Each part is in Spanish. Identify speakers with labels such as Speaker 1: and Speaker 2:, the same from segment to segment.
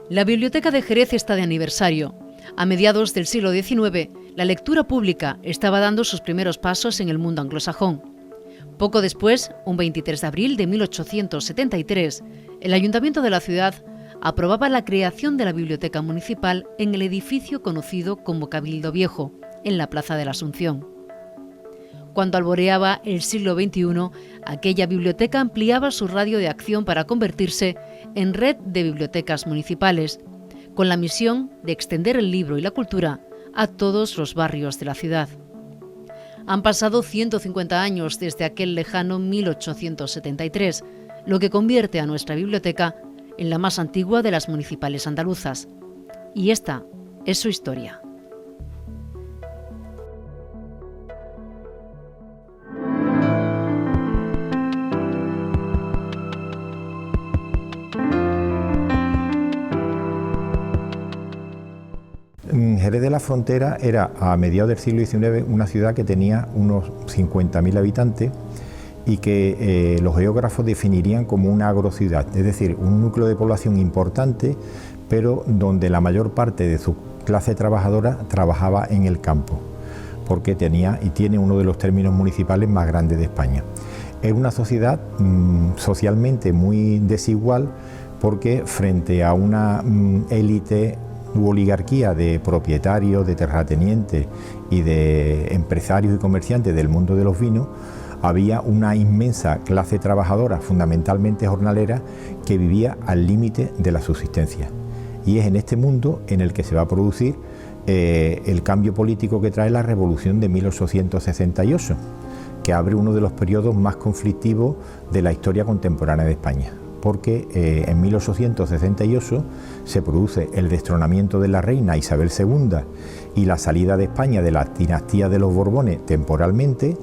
Speaker 1: La Biblioteca de Jerez está de aniversario. A mediados del siglo XIX, la lectura pública estaba dando sus primeros pasos en el mundo anglosajón. Poco después, un 23 de abril de 1873, el Ayuntamiento de la ciudad aprobaba la creación de la Biblioteca Municipal en el edificio conocido como Cabildo Viejo, en la Plaza de la Asunción. Cuando alboreaba el siglo XXI, aquella biblioteca ampliaba su radio de acción para convertirse en red de bibliotecas municipales, con la misión de extender el libro y la cultura a todos los barrios de la ciudad. Han pasado 150 años desde aquel lejano 1873, lo que convierte a nuestra biblioteca en la más antigua de las municipales andaluzas. Y esta es su historia.
Speaker 2: Jerez de la Frontera era, a mediados del siglo XIX, una ciudad que tenía unos 50.000 habitantes y que los geógrafos definirían como una agrociudad, es decir, un núcleo de población importante, pero donde la mayor parte de su clase trabajadora trabajaba en el campo, porque tenía y tiene uno de los términos municipales más grandes de España. Es una sociedad socialmente muy desigual, porque frente a una élite u oligarquía de propietarios, de terratenientes y de empresarios y comerciantes del mundo de los vinos, había una inmensa clase trabajadora, fundamentalmente jornalera, que vivía al límite de la subsistencia. Y es en este mundo en el que se va a producir el cambio político que trae la Revolución de 1868, que abre uno de los periodos más conflictivos de la historia contemporánea de España, porque en 1868 se produce el destronamiento de la reina Isabel II y la salida de España de la dinastía de los Borbones temporalmente,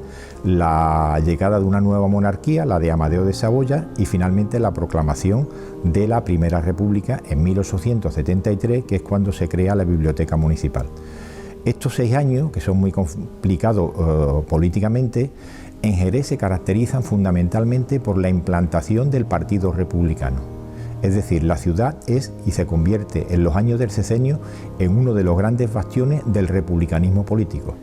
Speaker 2: la llegada de una nueva monarquía, la de Amadeo de Saboya, y finalmente la proclamación de la Primera República en 1873, que es cuando se crea la Biblioteca Municipal. Estos 6 años, que son muy complicados políticamente, en Jerez se caracterizan fundamentalmente por la implantación del Partido Republicano. Es decir, la ciudad es y se convierte en los años del Sexenio en uno de los grandes bastiones del republicanismo político,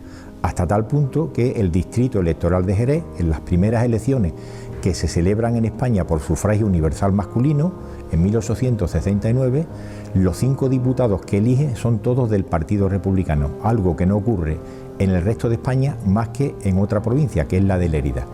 Speaker 2: hasta tal punto que el distrito electoral de Jerez, en las primeras elecciones que se celebran en España por sufragio universal masculino, en 1869, los 5 diputados que elige son todos del Partido Republicano, algo que no ocurre en el resto de España más que en otra provincia, que es la de Lérida.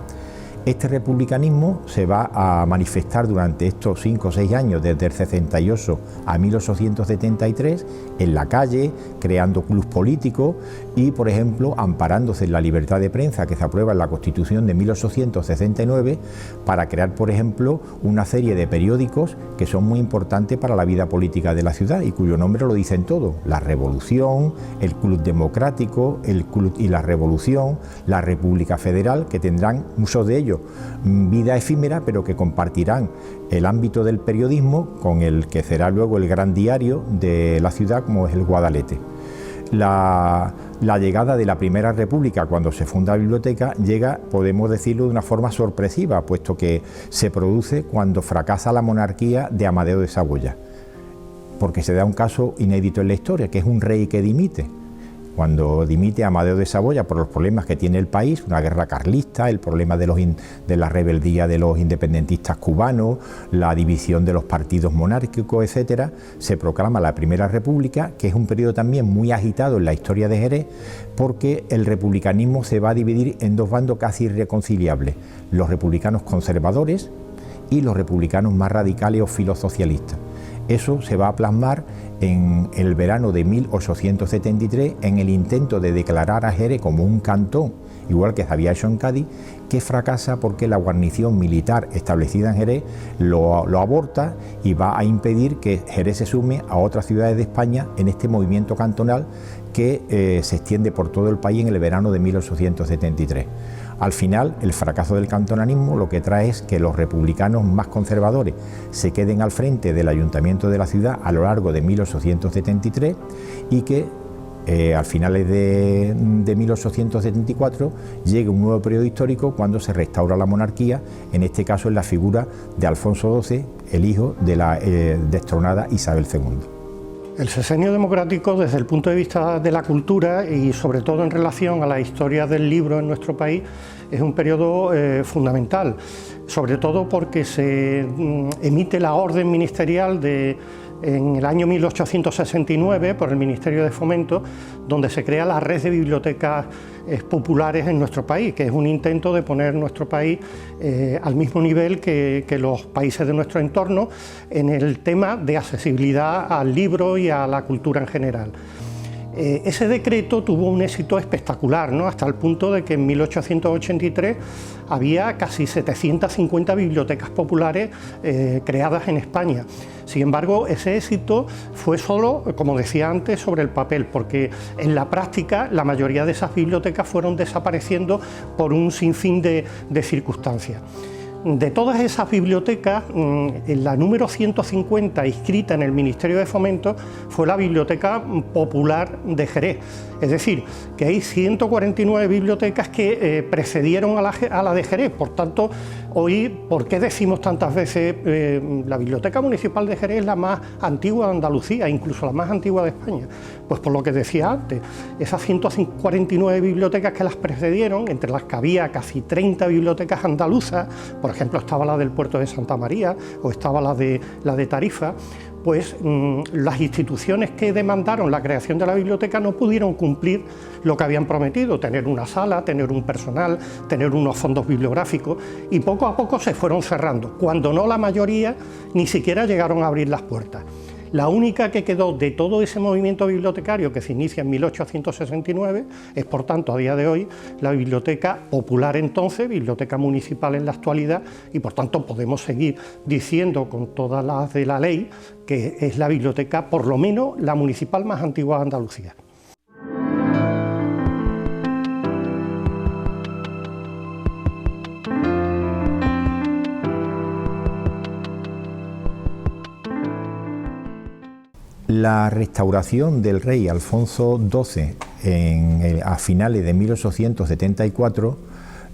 Speaker 2: Este republicanismo se va a manifestar durante estos 5 o 6 años, desde el 68 a 1873, en la calle, creando clubes políticos y, por ejemplo, amparándose en la libertad de prensa que se aprueba en la Constitución de 1869 para crear, por ejemplo, una serie de periódicos que son muy importantes para la vida política de la ciudad y cuyo nombre lo dicen todo: La Revolución, el Club Democrático, el Club y la Revolución, la República Federal, que tendrán muchos de ellos vida efímera, pero que compartirán el ámbito del periodismo con el que será luego el gran diario de la ciudad, como es el Guadalete. La llegada de la Primera República, cuando se funda la biblioteca, llega, podemos decirlo, de una forma sorpresiva, puesto que se produce cuando fracasa la monarquía de Amadeo de Saboya, porque se da un caso inédito en la historia, que es un rey que dimite. Cuando dimite Amadeo de Saboya por los problemas que tiene el país, una guerra carlista, el problema de la rebeldía de los independentistas cubanos, la división de los partidos monárquicos, etcétera, se proclama la Primera República, que es un periodo también muy agitado en la historia de Jerez, porque el republicanismo se va a dividir en 2 bandos casi irreconciliables: los republicanos conservadores y los republicanos más radicales o filosocialistas. Eso se va a plasmar en el verano de 1873 en el intento de declarar a Jerez como un cantón, igual que se había hecho en Cádiz, que fracasa porque la guarnición militar establecida en Jerez lo aborta y va a impedir que Jerez se sume a otras ciudades de España en este movimiento cantonal que se extiende por todo el país en el verano de 1873. Al final, el fracaso del cantonalismo lo que trae es que los republicanos más conservadores se queden al frente del ayuntamiento de la ciudad a lo largo de 1873 y que a finales de 1874 llegue un nuevo periodo histórico cuando se restaura la monarquía, en este caso en la figura de Alfonso XII, el hijo de la destronada Isabel II.
Speaker 3: El sexenio democrático, desde el punto de vista de la cultura y sobre todo en relación a la historia del libro en nuestro país, es un periodo fundamental, sobre todo porque se emite la orden ministerial en el año 1869 por el Ministerio de Fomento, donde se crea la red de bibliotecas populares en nuestro país, que es un intento de poner nuestro país al mismo nivel que los países de nuestro entorno en el tema de accesibilidad al libro y a la cultura en general. Ese decreto tuvo un éxito espectacular, ¿no? Hasta el punto de que en 1883 había casi 750 bibliotecas populares creadas en España. Sin embargo, ese éxito fue solo, como decía antes, sobre el papel, porque en la práctica la mayoría de esas bibliotecas fueron desapareciendo por un sinfín de circunstancias. De todas esas bibliotecas, la número 150 inscrita en el Ministerio de Fomento fue la Biblioteca Popular de Jerez. Es decir, que hay 149 bibliotecas que precedieron a la de Jerez. Por tanto, hoy, ¿por qué decimos tantas veces la Biblioteca Municipal de Jerez es la más antigua de Andalucía, incluso la más antigua de España? Pues por lo que decía antes, esas 149 bibliotecas que las precedieron, entre las que había casi 30 bibliotecas andaluzas, por ejemplo estaba la del Puerto de Santa María o estaba la de Tarifa, pues las instituciones que demandaron la creación de la biblioteca no pudieron cumplir lo que habían prometido, tener una sala, tener un personal, tener unos fondos bibliográficos, y poco a poco se fueron cerrando, cuando no la mayoría ni siquiera llegaron a abrir las puertas. La única que quedó de todo ese movimiento bibliotecario que se inicia en 1869 es, por tanto, a día de hoy, la Biblioteca Popular entonces, Biblioteca Municipal en la actualidad, y por tanto podemos seguir diciendo con todas las de la ley que es la biblioteca, por lo menos, la municipal más antigua de Andalucía.
Speaker 2: La restauración del rey Alfonso XII a finales de 1874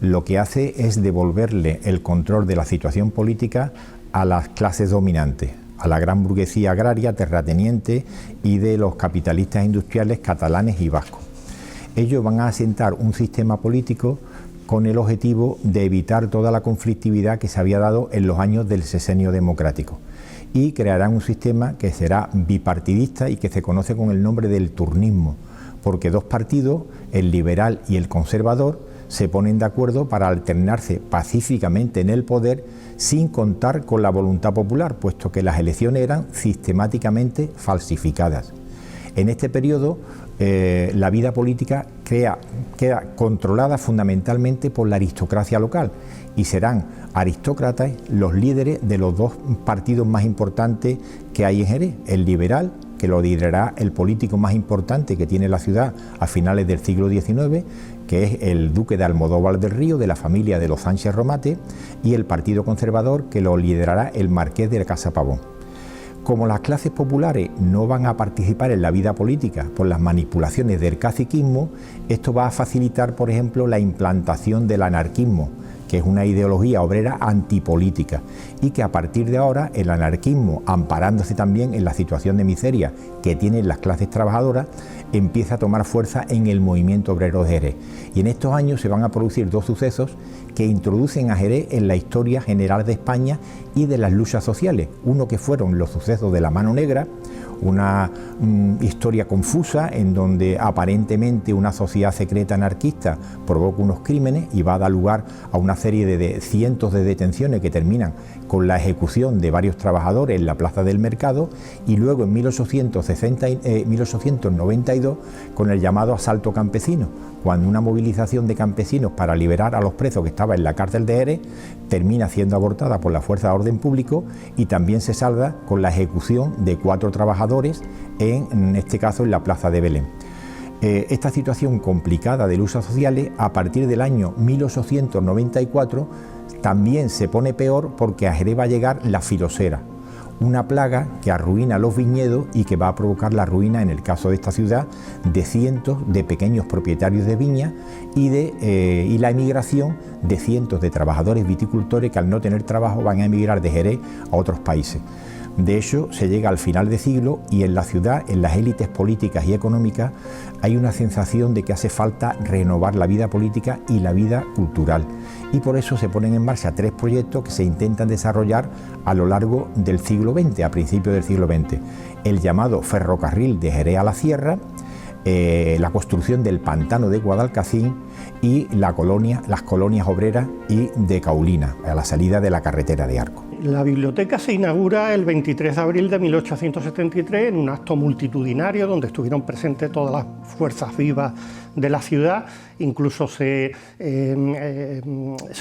Speaker 2: lo que hace es devolverle el control de la situación política a las clases dominantes, a la gran burguesía agraria, terrateniente y de los capitalistas industriales catalanes y vascos. Ellos van a asentar un sistema político con el objetivo de evitar toda la conflictividad que se había dado en los años del sexenio democrático, y crearán un sistema que será bipartidista y que se conoce con el nombre del turnismo, porque dos partidos, el liberal y el conservador, se ponen de acuerdo para alternarse pacíficamente en el poder sin contar con la voluntad popular, puesto que las elecciones eran sistemáticamente falsificadas. En este periodo la vida política queda controlada fundamentalmente por la aristocracia local, y serán aristócratas los líderes de los dos partidos más importantes que hay en Jerez, el liberal, que lo liderará el político más importante que tiene la ciudad a finales del siglo XIX, que es el duque de Almodóvar del Río, de la familia de los Sánchez Romate, y el partido conservador, que lo liderará el marqués de la Casa Pavón. Como las clases populares no van a participar en la vida política por las manipulaciones del caciquismo, esto va a facilitar, por ejemplo, la implantación del anarquismo, que es una ideología obrera antipolítica, y que a partir de ahora el anarquismo, amparándose también en la situación de miseria que tienen las clases trabajadoras, empieza a tomar fuerza en el movimiento obrero de Jerez. Y en estos años se van a producir dos sucesos que introducen a Jerez en la historia general de España y de las luchas sociales. Uno que fueron los sucesos de la Mano Negra, una historia confusa en donde aparentemente una sociedad secreta anarquista provoca unos crímenes y va a dar lugar a una serie de cientos de detenciones que terminan con la ejecución de varios trabajadores en la Plaza del Mercado, y luego en 1892 con el llamado asalto campesino, cuando una movilización de campesinos para liberar a los presos que estaban en la cárcel de Jerez termina siendo abortada por la Fuerza de Orden Público, y también se salda con la ejecución de 4 trabajadores, en este caso en la Plaza de Belén. Esta situación complicada de luchas sociales, a partir del año 1894, también se pone peor, porque a Jerez va a llegar la filosera, una plaga que arruina los viñedos y que va a provocar la ruina, en el caso de esta ciudad, de cientos de pequeños propietarios de viña y la emigración de cientos de trabajadores viticultores que, al no tener trabajo, van a emigrar de Jerez a otros países. De hecho, se llega al final de siglo y en la ciudad, en las élites políticas y económicas, hay una sensación de que hace falta renovar la vida política y la vida cultural. Y por eso se ponen en marcha 3 proyectos que se intentan desarrollar a lo largo del siglo XX, a principios del siglo XX. El llamado ferrocarril de Jerez a la Sierra, la construcción del pantano de Guadalcacín y las colonias obreras y de Caulina, a la salida de la carretera de Arco.
Speaker 3: La biblioteca se inaugura el 23 de abril de 1873 en un acto multitudinario donde estuvieron presentes todas las fuerzas vivas de la ciudad. Incluso se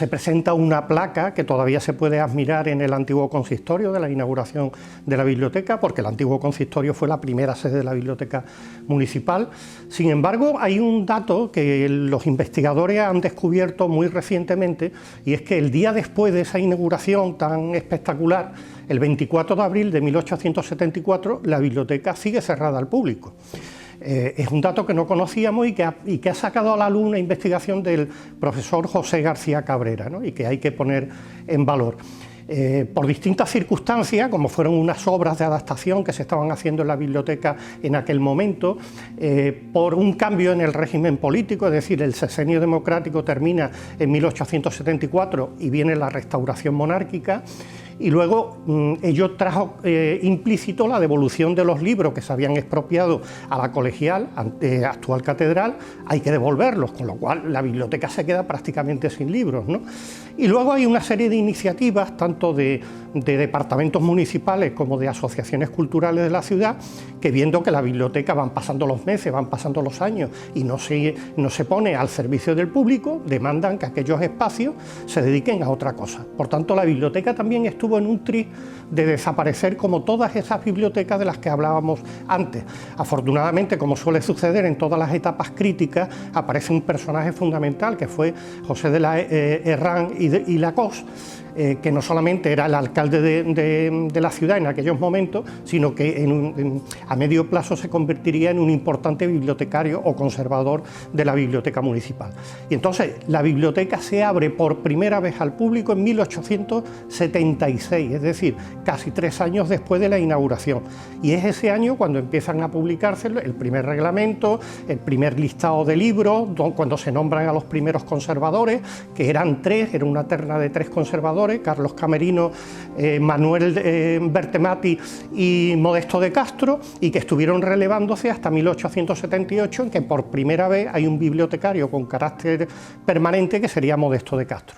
Speaker 3: presenta una placa que todavía se puede admirar en el antiguo consistorio de la inauguración de la biblioteca, porque el antiguo consistorio fue la primera sede de la biblioteca municipal. Sin embargo, hay un dato que los investigadores han descubierto muy recientemente, y es que el día después de esa inauguración tan espectacular, el 24 de abril de 1874, la biblioteca sigue cerrada al público. Es un dato que no conocíamos y que ha sacado a la luz una investigación del profesor José García Cabrera, ¿no? Y que hay que poner en valor. Por distintas circunstancias, como fueron unas obras de adaptación que se estaban haciendo en la biblioteca en aquel momento, por un cambio en el régimen político, es decir, el sexenio democrático termina en 1874 y viene la restauración monárquica, y luego ello trajo implícito la devolución de los libros que se habían expropiado a la colegial, actual catedral. Hay que devolverlos, con lo cual la biblioteca se queda prácticamente sin libros, ¿no? Y luego hay una serie de iniciativas, tanto de departamentos municipales como de asociaciones culturales de la ciudad, que viendo que la biblioteca van pasando los meses, van pasando los años y no se pone al servicio del público, demandan que aquellos espacios se dediquen a otra cosa. Por tanto, la biblioteca también estuvo en un tris de desaparecer, como todas esas bibliotecas de las que hablábamos antes. Afortunadamente, como suele suceder en todas las etapas críticas, aparece un personaje fundamental que fue José de la Herrán y Lacoste, que no solamente era el alcalde de la ciudad en aquellos momentos, sino que a medio plazo se convertiría en un importante bibliotecario o conservador de la biblioteca municipal. Y entonces la biblioteca se abre por primera vez al público en 1876, es decir, casi 3 años después de la inauguración. Y es ese año cuando empiezan a publicarse el primer reglamento, el primer listado de libros, cuando se nombran a los primeros conservadores, que eran 3, era una terna de 3 conservadores, Carlos Camerino, Manuel Bertemati y Modesto de Castro, y que estuvieron relevándose hasta 1878, en que por primera vez hay un bibliotecario con carácter permanente, que sería Modesto de Castro.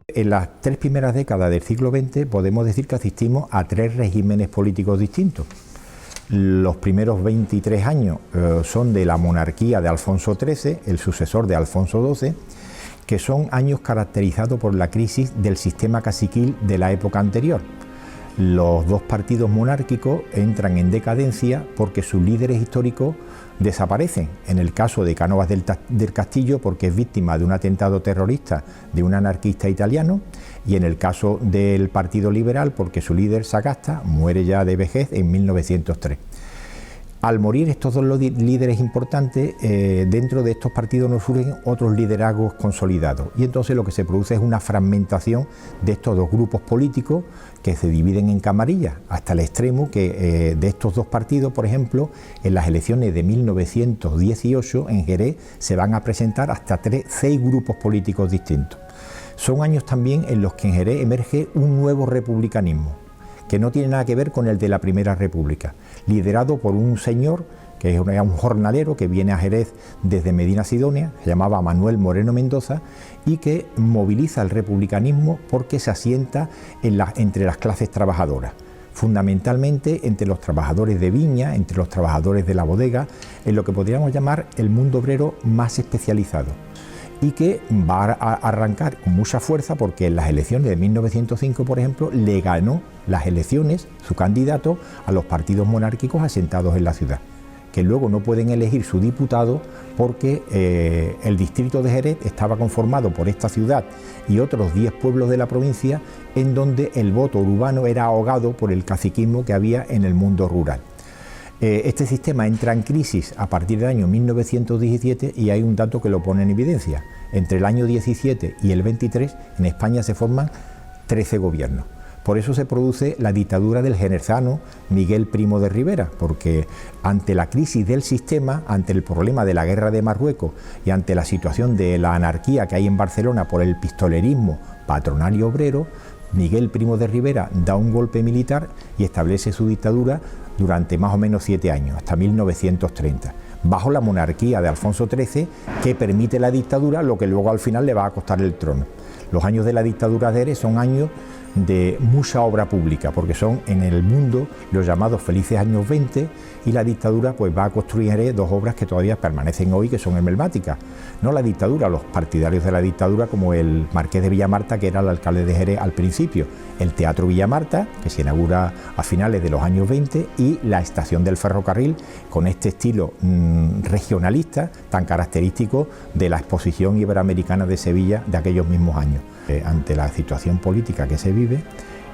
Speaker 2: En las 3 primeras décadas del siglo XX podemos decir que asistimos a 3 regímenes políticos distintos. Los primeros 23 años son de la monarquía de Alfonso XIII, el sucesor de Alfonso XII, que son años caracterizados por la crisis del sistema caciquil de la época anterior. Los 2 partidos monárquicos entran en decadencia porque sus líderes históricos desaparecen. En el caso de Cánovas del Castillo, porque es víctima de un atentado terrorista de un anarquista italiano, y en el caso del Partido Liberal, porque su líder, Sagasta, muere ya de vejez en 1903. Al morir estos 2 líderes importantes, dentro de estos partidos nos surgen otros liderazgos consolidados, y entonces lo que se produce es una fragmentación de estos 2 grupos políticos que se dividen en camarillas, hasta el extremo que de estos 2 partidos, por ejemplo, en las elecciones de 1918 en Jerez se van a presentar hasta 6 grupos políticos distintos. Son años también en los que en Jerez emerge un nuevo republicanismo, que no tiene nada que ver con el de la Primera República, liderado por un señor que era un jornalero que viene a Jerez desde Medina Sidonia, se llamaba Manuel Moreno Mendoza, y que moviliza el republicanismo porque se asienta entre las clases trabajadoras, fundamentalmente entre los trabajadores de viña, entre los trabajadores de la bodega, en lo que podríamos llamar el mundo obrero más especializado, y que va a arrancar con mucha fuerza porque en las elecciones de 1905, por ejemplo, le ganó las elecciones su candidato a los partidos monárquicos asentados en la ciudad, que luego no pueden elegir su diputado porque el distrito de Jerez estaba conformado por esta ciudad y otros 10 pueblos de la provincia, en donde el voto urbano era ahogado por el caciquismo que había en el mundo rural. Este sistema entra en crisis a partir del año 1917 y hay un dato que lo pone en evidencia. Entre el año 17 y el 23 en España se forman 13 gobiernos. Por eso se produce la dictadura del jerezano Miguel Primo de Rivera, porque ante la crisis del sistema, ante el problema de la guerra de Marruecos y ante la situación de la anarquía que hay en Barcelona por el pistolerismo patronal y obrero, Miguel Primo de Rivera da un golpe militar y establece su dictadura durante más o menos 7 años, hasta 1930, bajo la monarquía de Alfonso XIII, que permite la dictadura, lo que luego al final le va a costar el trono. Los años de la dictadura de Jerez son años de mucha obra pública, porque son en el mundo los llamados felices años 20, y la dictadura pues va a construir en Jerez 2 obras que todavía permanecen hoy, que son emblemáticas. No la dictadura, los partidarios de la dictadura, como el marqués de Villamarta, que era el alcalde de Jerez al principio, el Teatro Villamarta, que se inaugura a finales de los años 20, y la estación del ferrocarril, con este estilo regionalista tan característico de la Exposición Iberoamericana de Sevilla de aquellos mismos años. Ante la situación política que se vive,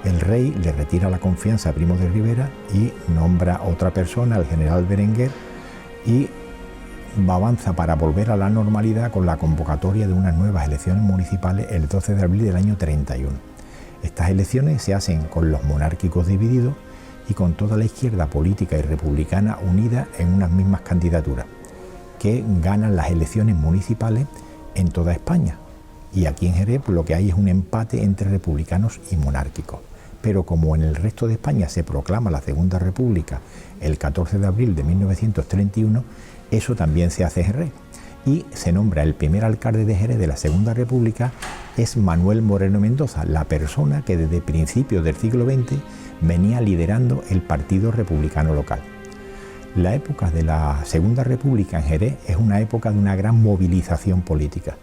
Speaker 2: el rey le retira la confianza a Primo de Rivera y nombra a otra persona, al general Berenguer, y avanza para volver a la normalidad con la convocatoria de unas nuevas elecciones municipales el 12 de abril del año 31. Estas elecciones se hacen con los monárquicos divididos y con toda la izquierda política y republicana unida en unas mismas candidaturas, que ganan las elecciones municipales en toda España. Y aquí en Jerez lo que hay es un empate entre republicanos y monárquicos. Pero como en el resto de España se proclama la Segunda República el 14 de abril de 1931, eso también se hace en Jerez. Y se nombra el primer alcalde de Jerez de la Segunda República, es Manuel Moreno Mendoza, la persona que desde principios del siglo XX venía liderando el Partido Republicano local. La época de la Segunda República en Jerez es una época de una gran movilización política,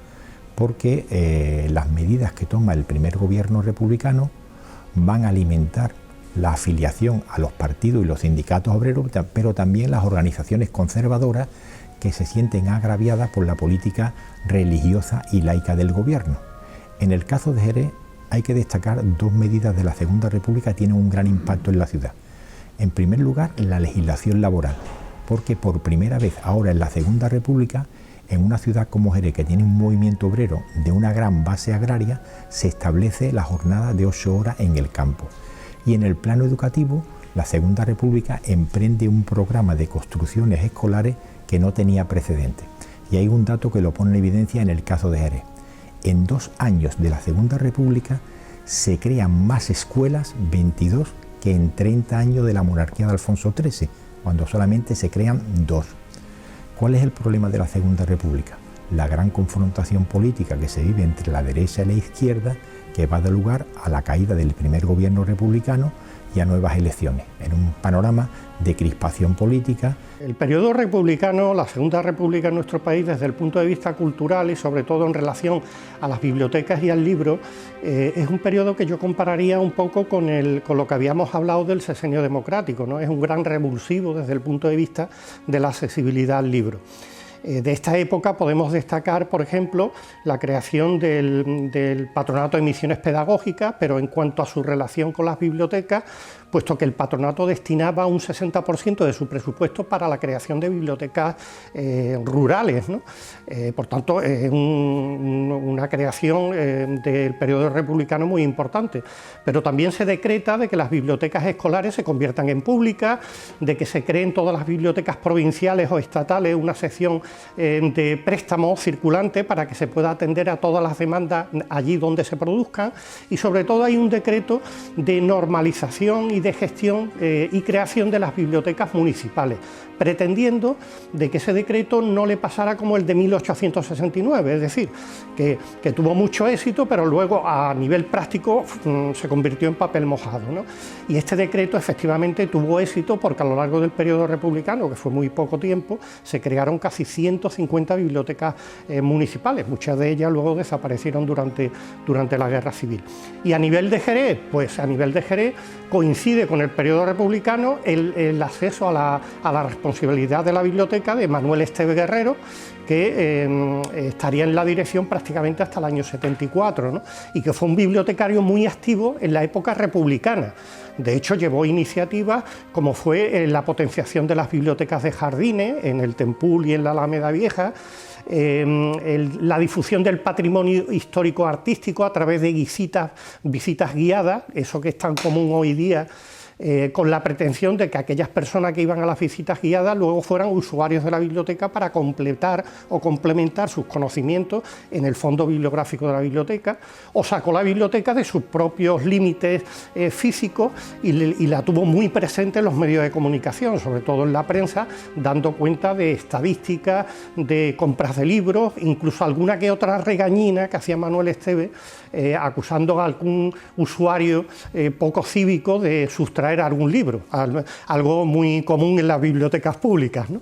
Speaker 2: porque las medidas que toma el primer gobierno republicano van a alimentar la afiliación a los partidos y los sindicatos obreros, pero también las organizaciones conservadoras que se sienten agraviadas por la política religiosa y laica del gobierno. En el caso de Jerez hay que destacar 2 medidas de la Segunda República que tienen un gran impacto en la ciudad. En primer lugar, la legislación laboral, porque por primera vez ahora en la Segunda República, en una ciudad como Jerez, que tiene un movimiento obrero de una gran base agraria, se establece la jornada de 8 horas en el campo. Y en el plano educativo, la Segunda República emprende un programa de construcciones escolares que no tenía precedentes. Y hay un dato que lo pone en evidencia en el caso de Jerez. En 2 años de la Segunda República se crean más escuelas, 22, que en 30 años de la monarquía de Alfonso XIII, cuando solamente se crean 2. ¿Cuál es el problema de la Segunda República? La gran confrontación política que se vive entre la derecha y la izquierda, que va a dar lugar a la caída del primer gobierno republicano y a nuevas elecciones, en un panorama de crispación política.
Speaker 3: El periodo republicano, la Segunda República en nuestro país, desde el punto de vista cultural y sobre todo en relación a las bibliotecas y al libro, es un periodo que yo compararía un poco con lo que habíamos hablado del sexenio democrático, ¿no? Es un gran revulsivo desde el punto de vista de la accesibilidad al libro. De esta época podemos destacar, por ejemplo, la creación del Patronato de Misiones Pedagógicas, pero en cuanto a su relación con las bibliotecas, puesto que el patronato destinaba un 60% de su presupuesto para la creación de bibliotecas rurales, ¿no? Por tanto, es una creación del periodo republicano muy importante. Pero también se decreta de que las bibliotecas escolares se conviertan en públicas, de que se creen todas las bibliotecas provinciales o estatales una sección de préstamo circulante para que se pueda atender a todas las demandas allí donde se produzcan, y sobre todo hay un decreto de normalización y de gestión y creación de las bibliotecas municipales, pretendiendo de que ese decreto no le pasara como el de 1869, es decir, que tuvo mucho éxito, pero luego a nivel práctico se convirtió en papel mojado, ¿no? Y este decreto efectivamente tuvo éxito porque a lo largo del periodo republicano, que fue muy poco tiempo, se crearon casi 150 bibliotecas municipales, muchas de ellas luego desaparecieron durante la Guerra Civil. Y a nivel de Jerez, pues a nivel de Jerez coincide coincide con el periodo republicano el acceso a la responsabilidad de la biblioteca de Manuel Esteve Guerrero, que estaría en la dirección prácticamente hasta el año 74, ¿no? Y que fue un bibliotecario muy activo en la época republicana. De hecho, llevó iniciativas como fue la potenciación de las bibliotecas de jardines en el Tempul y en la Alameda Vieja, la difusión del patrimonio histórico-artístico a través de visitas guiadas, eso que es tan común hoy día, con la pretensión de que aquellas personas que iban a las visitas guiadas luego fueran usuarios de la biblioteca para completar o complementar sus conocimientos en el fondo bibliográfico de la biblioteca, o sacó la biblioteca de sus propios límites físicos y la tuvo muy presente en los medios de comunicación, sobre todo en la prensa, dando cuenta de estadísticas, de compras de libros, incluso alguna que otra regañina que hacía Manuel Esteve, acusando a algún usuario poco cívico de sustraer algún libro, algo muy común en las bibliotecas públicas, ¿no?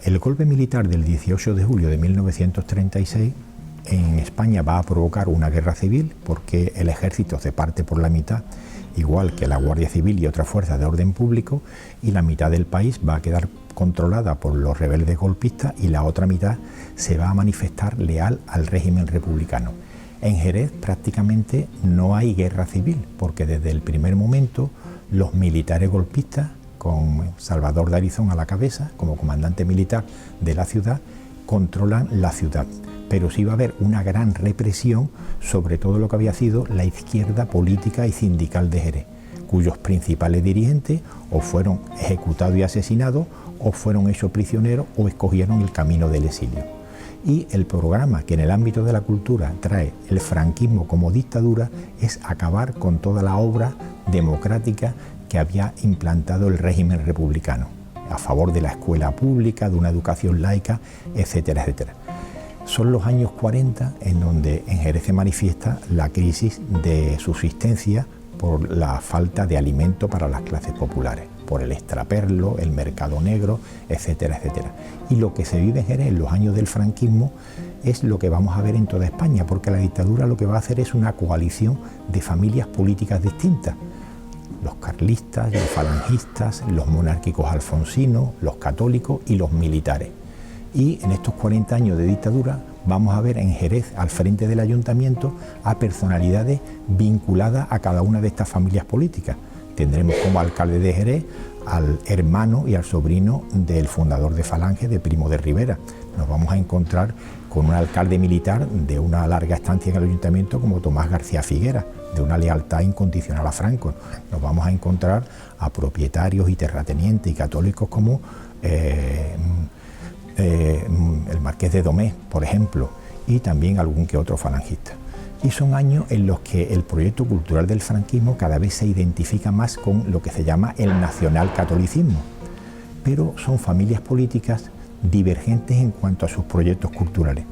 Speaker 2: El golpe militar del 18 de julio de 1936 en España va a provocar una guerra civil porque el ejército se parte por la mitad, igual que la Guardia Civil y otras fuerzas de orden público, y la mitad del país va a quedar controlada por los rebeldes golpistas y la otra mitad se va a manifestar leal al régimen republicano. En Jerez prácticamente no hay guerra civil, porque desde el primer momento los militares golpistas, con Salvador de Arizón a la cabeza, como comandante militar de la ciudad, controlan la ciudad. Pero sí va a haber una gran represión sobre todo lo que había sido la izquierda política y sindical de Jerez, cuyos principales dirigentes o fueron ejecutados y asesinados, o fueron hechos prisioneros, o escogieron el camino del exilio. Y el programa que en el ámbito de la cultura trae el franquismo como dictadura es acabar con toda la obra democrática que había implantado el régimen republicano, a favor de la escuela pública, de una educación laica, etcétera, etcétera. Son los años 40 en donde en Jerez se manifiesta la crisis de subsistencia por la falta de alimento para las clases populares, por el extraperlo, el mercado negro, etcétera, etcétera. Y lo que se vive en Jerez en los años del franquismo es lo que vamos a ver en toda España, porque la dictadura lo que va a hacer es una coalición de familias políticas distintas. Los carlistas, los falangistas, los monárquicos alfonsinos, los católicos y los militares. Y en estos 40 años de dictadura vamos a ver en Jerez, al frente del ayuntamiento, a personalidades vinculadas a cada una de estas familias políticas. Tendremos como alcalde de Jerez al hermano y al sobrino del fundador de Falange, de Primo de Rivera. Nos vamos a encontrar con un alcalde militar de una larga estancia en el ayuntamiento como Tomás García Figuera, de una lealtad incondicional a Franco. Nos vamos a encontrar a propietarios y terratenientes y católicos como el Marqués de Domés, por ejemplo, y también algún que otro falangista. Y son años en los que el proyecto cultural del franquismo cada vez se identifica más con lo que se llama el nacionalcatolicismo, pero son familias políticas divergentes en cuanto a sus proyectos culturales.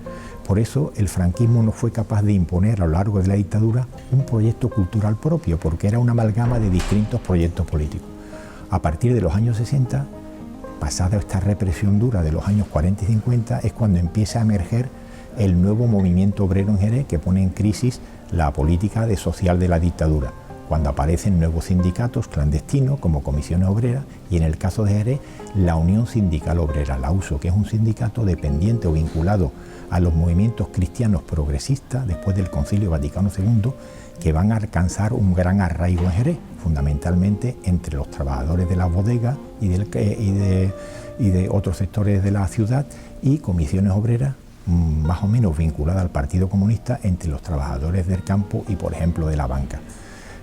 Speaker 2: Por eso el franquismo no fue capaz de imponer a lo largo de la dictadura un proyecto cultural propio, porque era una amalgama de distintos proyectos políticos. A partir de los años 60, pasada esta represión dura de los años 40 y 50, es cuando empieza a emerger el nuevo movimiento obrero en Jerez, que pone en crisis la política social de la dictadura, cuando aparecen nuevos sindicatos clandestinos como comisiones obreras, y en el caso de Jerez, la Unión Sindical Obrera, la USO, que es un sindicato dependiente o vinculado a los movimientos cristianos progresistas después del Concilio Vaticano II, que van a alcanzar un gran arraigo en Jerez, fundamentalmente entre los trabajadores de las bodegas y de otros sectores de la ciudad, y comisiones obreras más o menos vinculadas al Partido Comunista entre los trabajadores del campo y, por ejemplo, de la banca.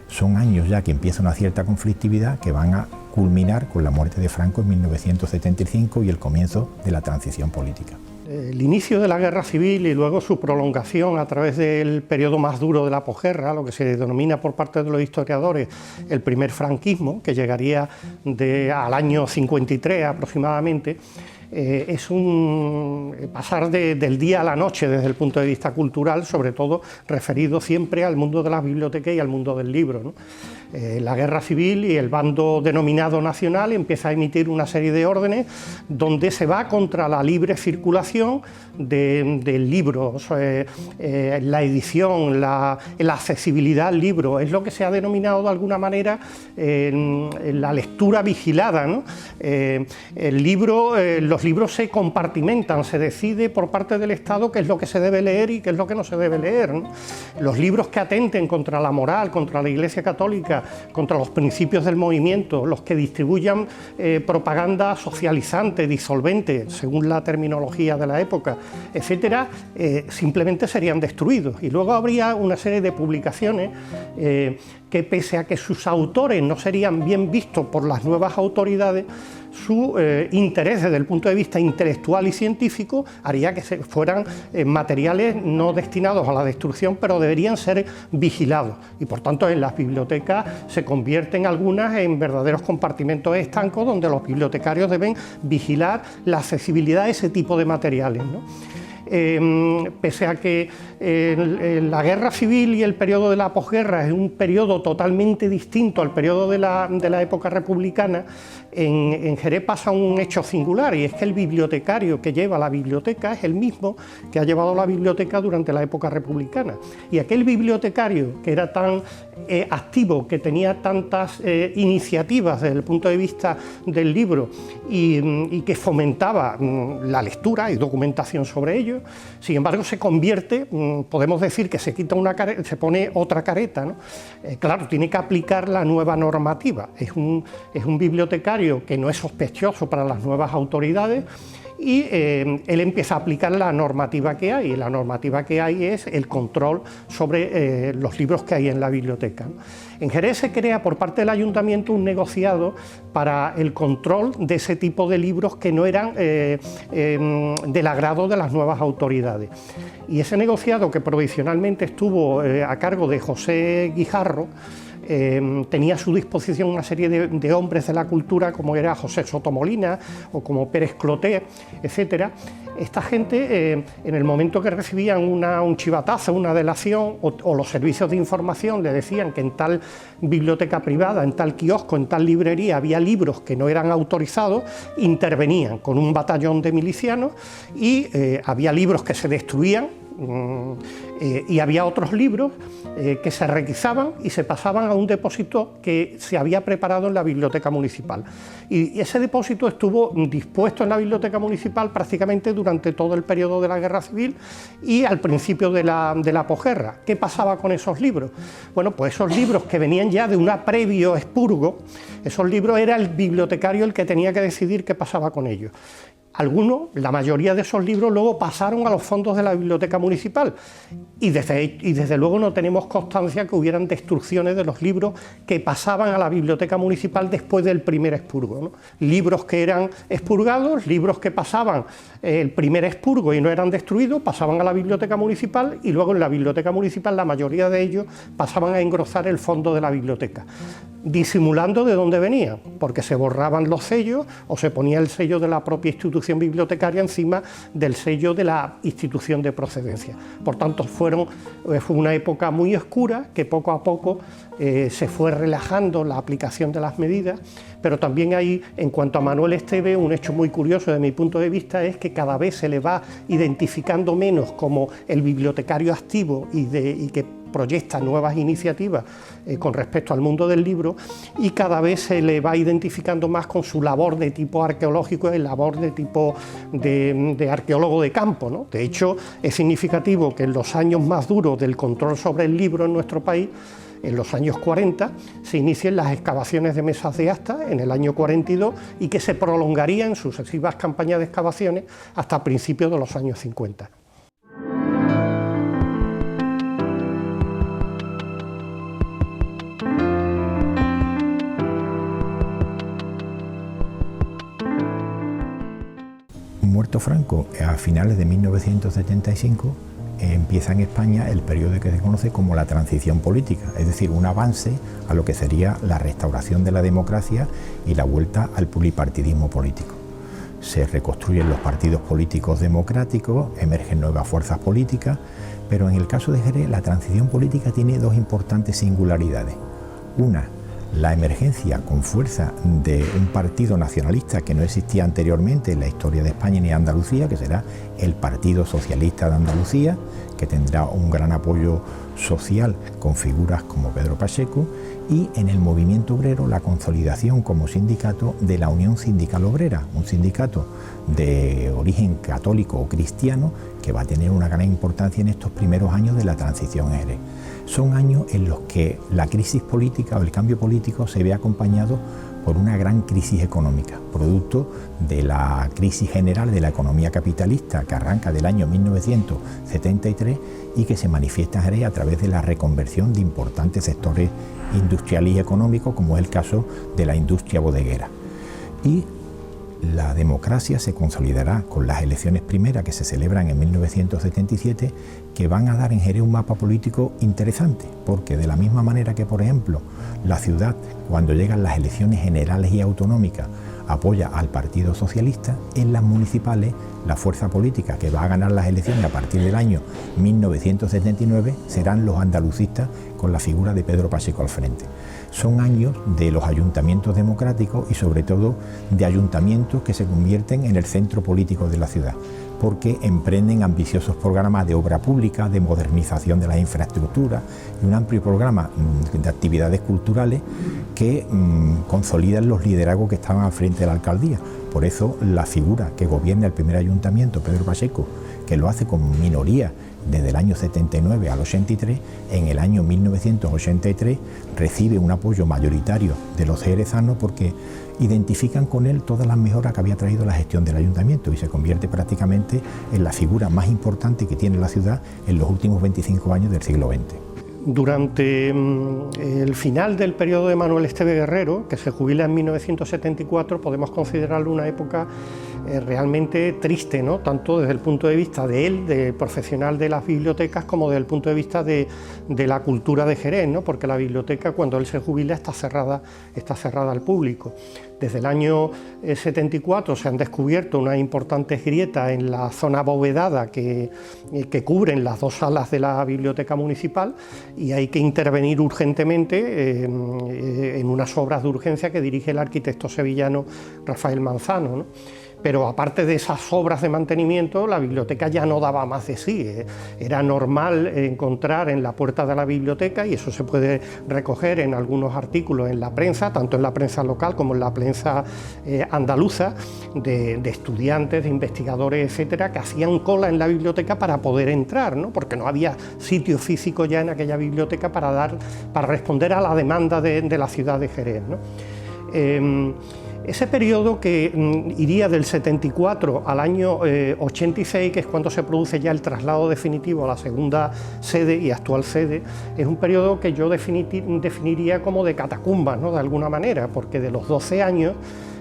Speaker 2: Son años ya que empieza una cierta conflictividad que van a culminar con la muerte de Franco en 1975 y el comienzo de la transición política.
Speaker 3: El inicio de la guerra civil y luego su prolongación a través del periodo más duro de la posguerra, lo que se denomina por parte de los historiadores el primer franquismo, que llegaría al año 53 aproximadamente, es un pasar del día a la noche desde el punto de vista cultural, sobre todo referido siempre al mundo de las bibliotecas y al mundo del libro, ¿no? La guerra civil y el bando denominado nacional empieza a emitir una serie de órdenes donde se va contra la libre circulación del libro, la edición, la accesibilidad al libro, es lo que se ha denominado de alguna manera la lectura vigilada, ¿no? Los libros se compartimentan, se decide por parte del Estado qué es lo que se debe leer y qué es lo que no se debe leer, ¿no? Los libros que atenten contra la moral, contra la Iglesia Católica, contra los principios del movimiento, los que distribuyan propaganda socializante, disolvente, según la terminología de la época, etcétera, simplemente serían destruidos. Y luego habría una serie de publicaciones que, pese a que sus autores no serían bien vistos por las nuevas autoridades, su interés desde el punto de vista intelectual y científico haría que fueran materiales no destinados a la destrucción, pero deberían ser vigilados, y por tanto en las bibliotecas se convierten algunas en verdaderos compartimentos estancos donde los bibliotecarios deben vigilar la accesibilidad de ese tipo de materiales, ¿no? Pese a que la guerra civil y el periodo de la posguerra es un periodo totalmente distinto al periodo de la época republicana, en Jerez pasa un hecho singular, y es que el bibliotecario que lleva la biblioteca es el mismo que ha llevado la biblioteca durante la época republicana. Y aquel bibliotecario que era tan activo, que tenía tantas iniciativas desde el punto de vista del libro y que fomentaba la lectura y documentación sobre ello, sin embargo se convierte, podemos decir que se quita una careta, se pone otra careta, ¿no? Claro, tiene que aplicar la nueva normativa, es un bibliotecario que no es sospechoso para las nuevas autoridades, y él empieza a aplicar la normativa que hay, y la normativa que hay es el control sobre los libros que hay en la biblioteca. En Jerez se crea por parte del ayuntamiento un negociado para el control de ese tipo de libros que no eran del agrado de las nuevas autoridades. Y ese negociado, que provisionalmente estuvo a cargo de José Guijarro, tenía a su disposición una serie de hombres de la cultura, como era José Sotomolina o como Pérez Clotet, etcétera. Esta gente, en el momento que recibían un chivatazo, una delación, o los servicios de información le decían que en tal biblioteca privada, en tal kiosco, en tal librería había libros que no eran autorizados, intervenían con un batallón de milicianos y había libros que se destruían, y había otros libros que se requisaban y se pasaban a un depósito que se había preparado en la biblioteca municipal. Y ese depósito estuvo dispuesto en la biblioteca municipal prácticamente durante todo el periodo de la guerra civil y al principio de la posguerra. ¿Qué pasaba con esos libros? Bueno, pues esos libros que venían ya de un previo expurgo, esos libros era el bibliotecario el que tenía que decidir qué pasaba con ellos. Algunos, la mayoría de esos libros luego pasaron a los fondos de la biblioteca municipal y desde luego no tenemos constancia que hubieran destrucciones de los libros que pasaban a la biblioteca municipal después del primer expurgo, ¿no? Libros que eran expurgados, libros que pasaban el primer expurgo y no eran destruidos, pasaban a la biblioteca municipal, y luego en la biblioteca municipal la mayoría de ellos pasaban a engrosar el fondo de la biblioteca, disimulando de dónde venían, porque se borraban los sellos o se ponía el sello de la propia institución bibliotecaria encima del sello de la institución de procedencia. Por tanto, fue una época muy oscura que poco a poco se fue relajando la aplicación de las medidas, pero también hay, en cuanto a Manuel Esteve, un hecho muy curioso desde mi punto de vista, es que cada vez se le va identificando menos como el bibliotecario activo y que proyecta nuevas iniciativas con respecto al mundo del libro, y cada vez se le va identificando más con su labor de tipo arqueológico y labor de tipo de arqueólogo de campo, ¿no? De hecho, es significativo que en los años más duros del control sobre el libro en nuestro país, en los años 40, se inicien las excavaciones de mesas de asta en el año 42 y que se prolongarían en sucesivas campañas de excavaciones hasta principios de los años 50.
Speaker 2: Muerto Franco, a finales de 1975, empieza en España el periodo que se conoce como la transición política, es decir, un avance a lo que sería la restauración de la democracia y la vuelta al pluripartidismo político. se reconstruyen los partidos políticos democráticos, emergen nuevas fuerzas políticas, pero en el caso de Jerez la transición política tiene dos importantes singularidades. Una, la emergencia con fuerza de un partido nacionalista que no existía anteriormente en la historia de España ni Andalucía, que será el Partido Socialista de Andalucía, que tendrá un gran apoyo social con figuras como Pedro Pacheco, y en el movimiento obrero la consolidación como sindicato de la Unión Sindical Obrera, un sindicato de origen católico o cristiano que va a tener una gran importancia en estos primeros años de la transición en Jerez. Son años en los que la crisis política o el cambio político se ve acompañado por una gran crisis económica, producto de la crisis general de la economía capitalista que arranca del año 1973 y que se manifiesta en Jerez a través de la reconversión de importantes sectores industriales y económicos, como es el caso de la industria bodeguera. Y la democracia se consolidará con las elecciones primeras que se celebran en 1977, que van a dar en Jerez un mapa político interesante, porque de la misma manera que, por ejemplo, la ciudad, cuando llegan las elecciones generales y autonómicas, apoya al Partido Socialista, en las municipales la fuerza política que va a ganar las elecciones a partir del año 1979 serán los andalucistas, con la figura de Pedro Pacheco al frente. Son años de los ayuntamientos democráticos y sobre todo de ayuntamientos que se convierten en el centro político de la ciudad, porque emprenden ambiciosos programas de obra pública, de modernización de las infraestructuras y un amplio programa de actividades culturales que consolidan los liderazgos que estaban al frente de la alcaldía. Por eso la figura que gobierna el primer ayuntamiento, Pedro Pacheco, que lo hace con minoría desde el año 79 al 83, en el año 1983 recibe un apoyo mayoritario de los jerezanos porque identifican con él todas las mejoras que había traído la gestión del ayuntamiento y se convierte prácticamente en la figura más importante que tiene la ciudad en los últimos 25 años del siglo XX.
Speaker 3: Durante el final del periodo de Manuel Esteve Guerrero, que se jubila en 1974, podemos considerarlo una época realmente triste, ¿no? Tanto desde el punto de vista de él, de profesional de las bibliotecas, como desde el punto de vista de la cultura de Jerez, ¿no? Porque la biblioteca, cuando él se jubila, está cerrada al público. Desde el año 74 se han descubierto unas importantes grietas en la zona abovedada que cubren las dos salas de la biblioteca municipal y hay que intervenir urgentemente en unas obras de urgencia que dirige el arquitecto sevillano Rafael Manzano, ¿no? Pero aparte de esas obras de mantenimiento, la biblioteca ya no daba más de sí. Era normal encontrar en la puerta de la biblioteca, y eso se puede recoger en algunos artículos en la prensa, tanto en la prensa local como en la prensa andaluza, de estudiantes, de investigadores, etcétera, que hacían cola en la biblioteca para poder entrar, ¿no? Porque no había sitio físico ya en aquella biblioteca para responder a la demanda de la ciudad de Jerez, ¿no? Ese periodo que iría del 74 al año 86, que es cuando se produce ya el traslado definitivo a la segunda sede y actual sede, es un periodo que yo definiría como de catacumbas, ¿no? De alguna manera, porque de los 12 años,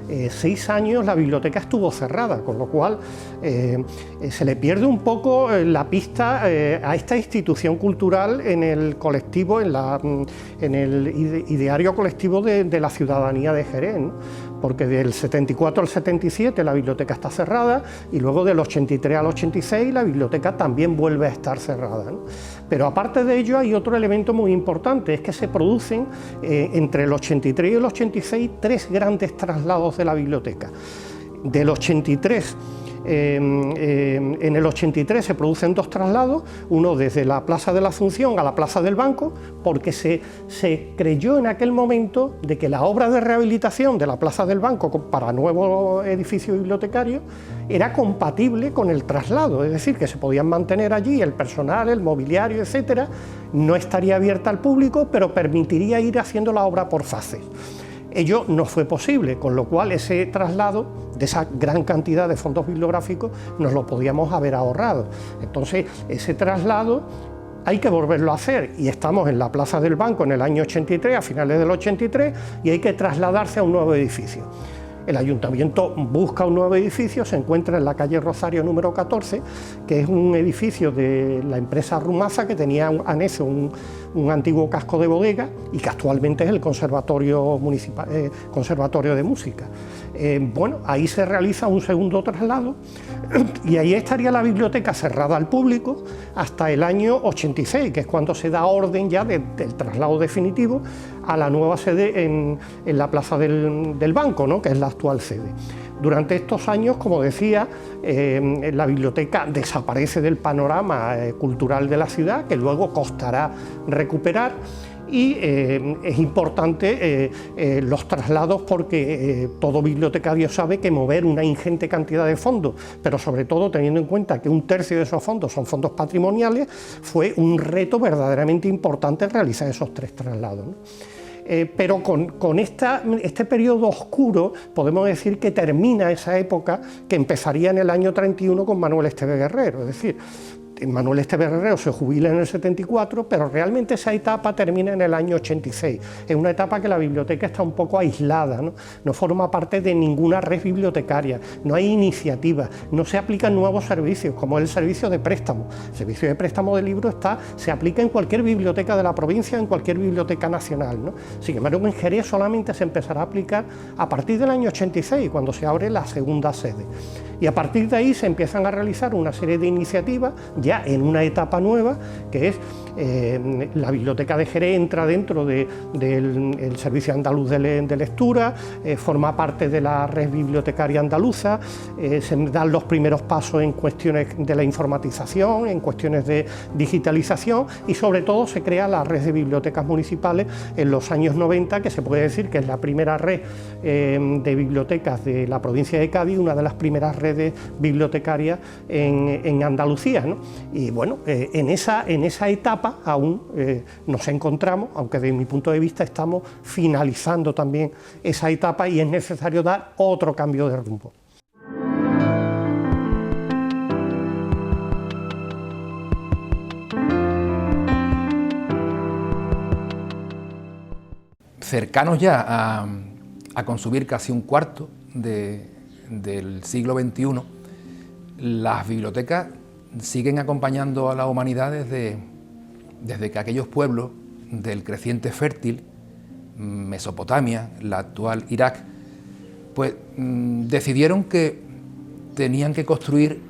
Speaker 3: 6 años la biblioteca estuvo cerrada, con lo cual se le pierde un poco la pista a esta institución cultural en el colectivo, en el ideario colectivo de la ciudadanía de Jerez, ¿no? Porque del 74 al 77 la biblioteca está cerrada y luego del 83 al 86 la biblioteca también vuelve a estar cerrada, ¿no? Pero aparte de ello hay otro elemento muy importante, es que se producen entre el 83 y el 86 3 grandes traslados de la biblioteca. Del 83 en el 83 se producen 2 traslados, uno desde la Plaza de la Asunción a la Plaza del Banco, porque se creyó en aquel momento de que la obra de rehabilitación de la Plaza del Banco para nuevo edificio bibliotecario era compatible con el traslado, es decir, que se podían mantener allí el personal, el mobiliario, etcétera, no estaría abierta al público, pero permitiría ir haciendo la obra por fases. Ello no fue posible, con lo cual ese traslado de esa gran cantidad de fondos bibliográficos nos lo podíamos haber ahorrado. Entonces, ese traslado hay que volverlo a hacer y estamos en la Plaza del Banco en el año 83, a finales del 83, y hay que trasladarse a un nuevo edificio. El ayuntamiento busca un nuevo edificio, se encuentra en la calle Rosario número 14, que es un edificio de la empresa Rumaza, que tenía anexo un antiguo casco de bodega y que actualmente es el Conservatorio Municipal, Conservatorio de Música. Bueno, ahí se realiza un segundo traslado y ahí estaría la biblioteca cerrada al público hasta el año 86, que es cuando se da orden ya del traslado definitivo a la nueva sede en la Plaza del Banco, ¿no?, que es la actual sede. Durante estos años, como decía, la biblioteca desaparece del panorama cultural de la ciudad, que luego costará recuperar, y es importante los traslados porque todo bibliotecario sabe que mover una ingente cantidad de fondos, pero sobre todo teniendo en cuenta que un tercio de esos fondos son fondos patrimoniales, fue un reto verdaderamente importante realizar esos 3 traslados, ¿no? Pero con este periodo oscuro podemos decir que termina esa época que empezaría en el año 31 con Manuel Esteve Guerrero, es decir, Manuel Esteve Guerrero se jubila en el 74, pero realmente esa etapa termina en el año 86. Es una etapa que la biblioteca está un poco aislada, no forma parte de ninguna red bibliotecaria, no hay iniciativas, no se aplican nuevos servicios, como el servicio de préstamo. El servicio de préstamo de libros se aplica en cualquier biblioteca de la provincia, en cualquier biblioteca nacional, ¿no? Sin embargo, en Jerez solamente se empezará a aplicar a partir del año 86, cuando se abre la segunda sede. Y a partir de ahí se empiezan a realizar una serie de iniciativas ya en una etapa nueva, que es la Biblioteca de Jerez entra dentro del Servicio Andaluz de Lectura, forma parte de la red bibliotecaria andaluza, se dan los primeros pasos en cuestiones de la informatización, en cuestiones de digitalización y sobre todo se crea la red de bibliotecas municipales en los años 90, que se puede decir que es la primera red de bibliotecas de la provincia de Cádiz, una de las primeras redes bibliotecarias en Andalucía, ¿no? Y bueno, en esa etapa aún nos encontramos, aunque desde mi punto de vista estamos finalizando también esa etapa y es necesario dar otro cambio de rumbo.
Speaker 4: Cercanos ya a consumir casi un cuarto del siglo XXI, las bibliotecas siguen acompañando a la humanidad desde que aquellos pueblos del creciente fértil, Mesopotamia, la actual Irak, pues decidieron que tenían que construir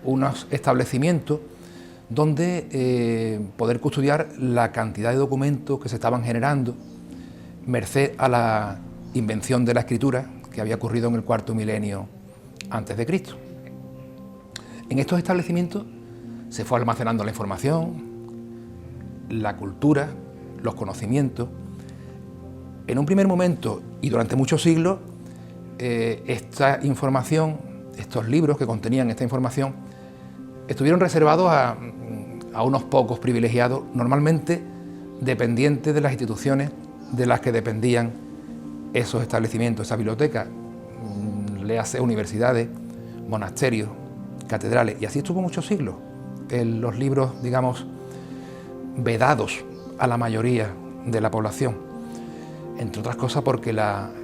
Speaker 4: unos establecimientos donde poder custodiar la cantidad de documentos que se estaban generando, merced a la invención de la escritura que había ocurrido en el cuarto milenio antes de Cristo. En estos establecimientos se fue almacenando la información, la cultura, los conocimientos. En un primer momento y durante muchos siglos, esta información, estos libros que contenían esta información, estuvieron reservados a unos pocos privilegiados, normalmente dependientes de las instituciones de las que dependían esos establecimientos, esas bibliotecas, léase universidades, monasterios, catedrales, y así estuvo muchos siglos. Los libros, digamos, vedados a la mayoría de la población, entre otras cosas porque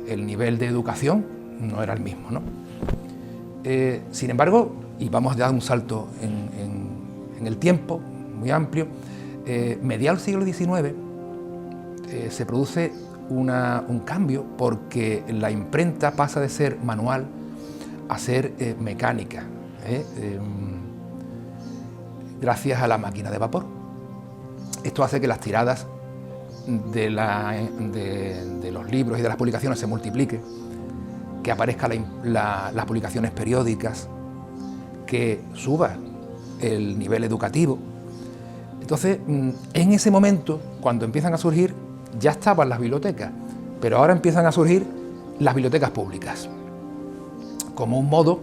Speaker 4: el nivel de educación no era el mismo, ¿no? Sin embargo, y vamos a dar un salto en el tiempo muy amplio, mediados del siglo XIX se produce un cambio porque la imprenta pasa de ser manual a ser mecánica, gracias a la máquina de vapor. Esto hace que las tiradas de los libros y de las publicaciones se multipliquen, que aparezcan las publicaciones periódicas, que suba el nivel educativo. Entonces, en ese momento, cuando empiezan a surgir, ya estaban las bibliotecas, pero ahora empiezan a surgir las bibliotecas públicas, como un modo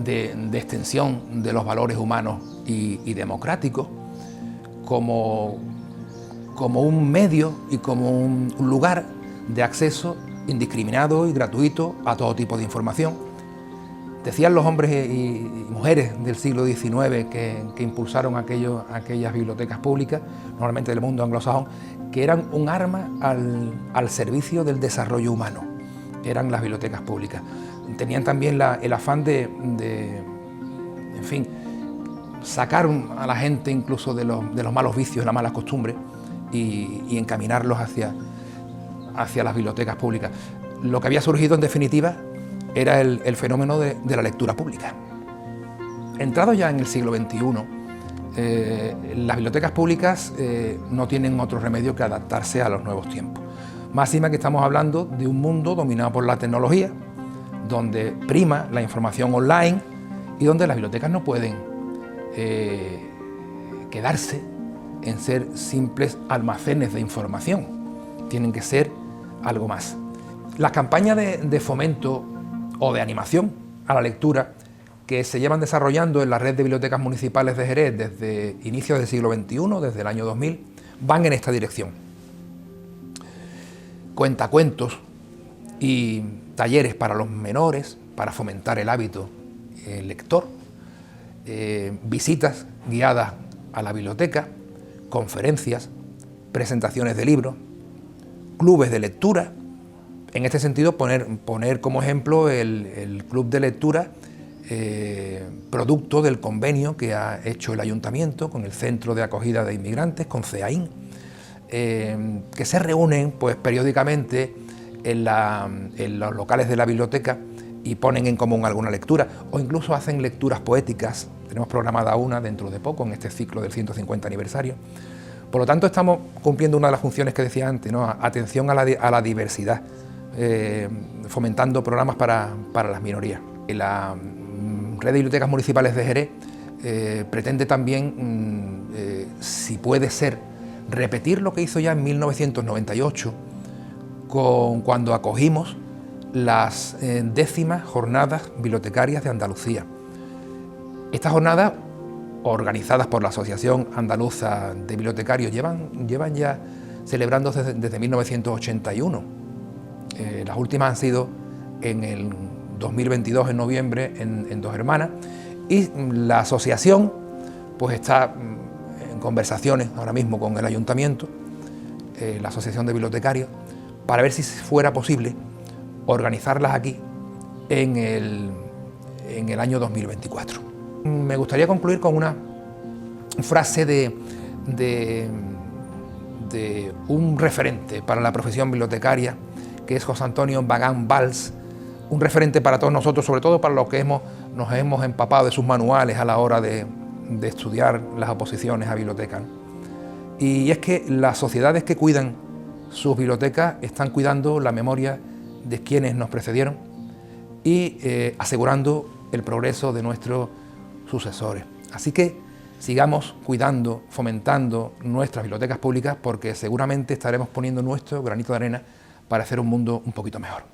Speaker 4: de extensión de los valores humanos y democráticos, como un medio y como un lugar de acceso indiscriminado y gratuito a todo tipo de información. Decían los hombres y mujeres del siglo XIX que impulsaron aquellas bibliotecas públicas, normalmente del mundo anglosajón, que eran un arma al servicio del desarrollo humano, eran las bibliotecas públicas. Tenían también el afán de, en fin, sacar a la gente incluso de los malos vicios, las malas costumbres y encaminarlos hacia las bibliotecas públicas. Lo que había surgido en definitiva era el fenómeno de la lectura pública. Entrado ya en el siglo XXI, las bibliotecas públicas no tienen otro remedio que adaptarse a los nuevos tiempos. Máxima que estamos hablando de un mundo dominado por la tecnología, donde prima la información online y donde las bibliotecas no pueden quedarse en ser simples almacenes de información, tienen que ser algo más. Las campañas de fomento o de animación a la lectura que se llevan desarrollando en la red de bibliotecas municipales de Jerez desde inicios del siglo XXI, desde el año 2000, van en esta dirección. Cuentacuentos y talleres para los menores, para fomentar el hábito lector, visitas guiadas a la biblioteca, conferencias, presentaciones de libros, clubes de lectura. En este sentido, poner como ejemplo el club de lectura producto del convenio que ha hecho el Ayuntamiento con el Centro de Acogida de Inmigrantes, con CEAIN, que se reúnen pues, periódicamente en los locales de la biblioteca y ponen en común alguna lectura, o incluso hacen lecturas poéticas. Tenemos programada una dentro de poco, en este ciclo del 150 aniversario. Por lo tanto, estamos cumpliendo una de las funciones que decía antes, ¿no? Atención a la diversidad, fomentando programas para las minorías. La red de bibliotecas municipales de Jerez pretende también, si puede ser, repetir lo que hizo ya en 1998, cuando acogimos las 10º jornadas bibliotecarias de Andalucía. Estas jornadas, organizadas por la Asociación Andaluza de Bibliotecarios, llevan ya celebrándose desde 1981. Las últimas han sido en el 2022, en noviembre, en Dos Hermanas, y la asociación pues está en conversaciones ahora mismo con el Ayuntamiento, la Asociación de Bibliotecarios, para ver si fuera posible organizarlas aquí en el año 2024. Me gustaría concluir con una frase de un referente para la profesión bibliotecaria, que es José Antonio Bagán Valls, un referente para todos nosotros, sobre todo para los que nos hemos empapado de sus manuales a la hora de estudiar las oposiciones a bibliotecas. Y es que las sociedades que cuidan sus bibliotecas están cuidando la memoria de quienes nos precedieron y asegurando el progreso de nuestros sucesores. Así que sigamos cuidando, fomentando nuestras bibliotecas públicas, porque seguramente estaremos poniendo nuestro granito de arena para hacer un mundo un poquito mejor.